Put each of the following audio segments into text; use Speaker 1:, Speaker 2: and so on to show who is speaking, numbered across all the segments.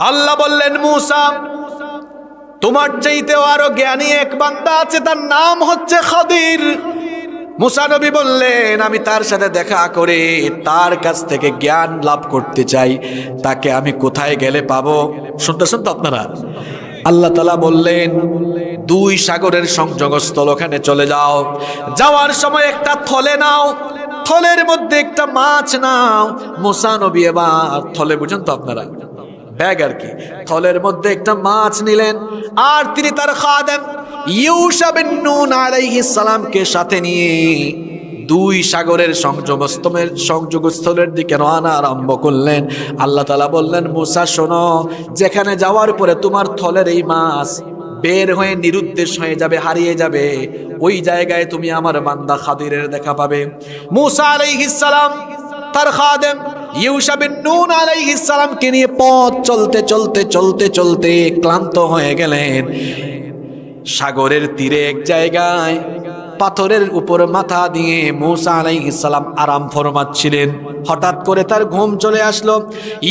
Speaker 1: আল্লাহ বললেন, মূসা তোমার চাইতেও আরো জ্ঞানী এক বান্দা আছে, তার নাম হচ্ছে খদির। মূসা নবী বললেন, আমি তার সাথে দেখা করে তার কাছ থেকে জ্ঞান লাভ করতে চাই, তাকে আমি কোথায় গেলে পাবো? শুনতেছেন তো আপনারা? আল্লাহ তাআলা বললেন, দুই সাগরের সংযোগস্থল, ওখানে চলে যাও। যাওয়ার সময় একটা থলে নাও, থলের মধ্যে একটা মাছ নাও। মূসা নবী এবার থলে, বুঝেন তো আপনারা, ব্যাগ আর কি, থলের মধ্যে একটা মাছ নিলেন, আর তিনি তার খাদেম ইউশা বিন নুন আলাইহিস সালামকে সাথে নিয়ে দুই সাগরের সংযোগস্থলের দিকে রওনা আরম্ভ করলেন। আল্লাহ তাআলা বললেন, মূসা শোনো, যেখানে যাওয়ার পরে তোমার থলের এই মাছ বের হয়ে নিরুদ্দেশ হয়ে যাবে, হারিয়ে যাবে, ওই জায়গায় তুমি আমার বান্দা খাদিরের দেখা পাবে। মূসা আলাইহিস সালাম তার খাদেম ইউশা বিন নুন আলাইহিস সালামকে নিয়ে পথ চলতে চলতে চলতে চলতে ক্লান্ত হয়ে গেলেন। সাগরের তীরে এক জায়গায় পাথরের উপর মাথা দিয়ে মূসা আলাইহিস সালাম আরাম ফরমাচ্ছিলেন। হঠাৎ করে তার ঘুম চলে আসলো।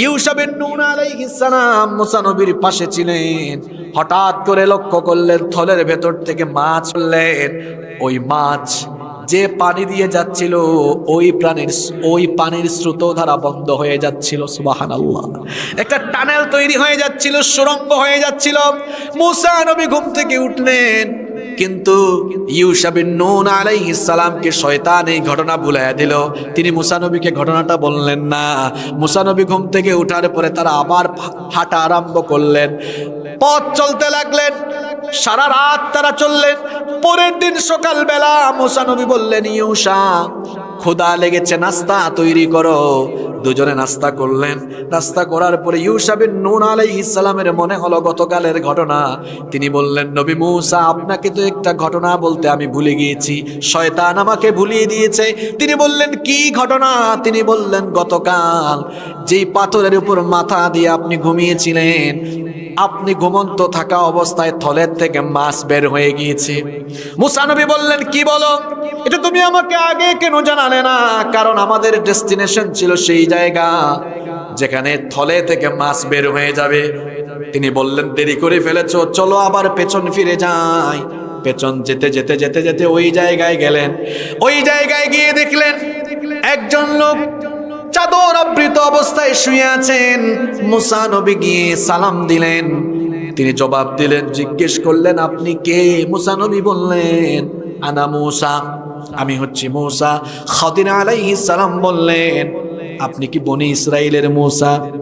Speaker 1: ইউশা বিন নুন আলাইহিস সালাম মূসা নবীর পাশে ছিলেন। হঠাৎ করে লক্ষ্য করলেন থলের ভেতর থেকে মাছ উঠলেন। ওই মাছ যে পানি দিয়ে যাচ্ছিল, ওই পানির স্রোতধারা বন্ধ হয়ে যাচ্ছিল। সুবহানাল্লাহ, একটা টানেল তৈরি হয়ে যাচ্ছিল, সুড়ঙ্গ হয়ে যাচ্ছিল। মূসা নবী ঘুম থেকে উঠলেন, কিন্তু ইউশা বিন নুন আলাইহিস সালামকে শয়তান এই ঘটনা ভুলাইয়া দিল। তিনি মূসা নবীকে ঘটনাটা বললেন না। মূসা নবী ঘুম থেকে উঠার পরে তারা আবার হাঁটা আরম্ভ করলেন, পথ চলতে লাগলেন। সারা রাত তারা চললেন। পরের দিন সকালবেলা মূসা নবী বললেন, ইউশা ক্ষুধা লেগেছে, নাস্তা তৈরি করো। দুজনে নাস্তা করলেন। নাস্তা করার পরে ইউশা বিন নুন আলাইহিস সালামের মনে হলো গতকালের ঘটনা। তিনি বললেন, নবী মূসা, আপনাকে তো একটা ঘটনা বলতে আমি ভুলে গিয়েছি, শয়তান আমাকে ভুলিয়ে দিয়েছে। তিনি বললেন, কি ঘটনা? তিনি বললেন, গতকাল যেই পাথরের উপর মাথা দিয়ে আপনি ঘুমিয়েছিলেন, আপনি ঘুমন্ত থাকা অবস্থায় থলের থেকে মাছ বের হয়ে গিয়েছে। মূসা নবী বললেন, কি বলো? এটা তুমি আমাকে আগে কেন জানালে না? কারণ আমাদের ডেস্টিনেশন ছিল সেই জায়গা যেখানে থলে থেকে মাছ বের হয়ে যাবে। তিনি বললেন, দেরি করে ফেলেছো, চলো আবার পেছন ফিরে যাই। পেছন যেতে যেতে যেতে যেতে ওই জায়গায় গেলেন। ওই জায়গায় গিয়ে দেখলেন একজন লোক চাদর আবৃত অবস্থায় শুয়ে আছেন। মূসা নবী গিয়ে সালাম দিলেন। তিনি জবাব দিলেন, জিজ্ঞেস করলেন, আপনি কে? মূসা নবী বললেন, আনা মূসা, আমি হচ্ছি মূসা। খদির আলাইহিস সালাম বললেন, আপনি কি বনি ইসরাইলের মূসা?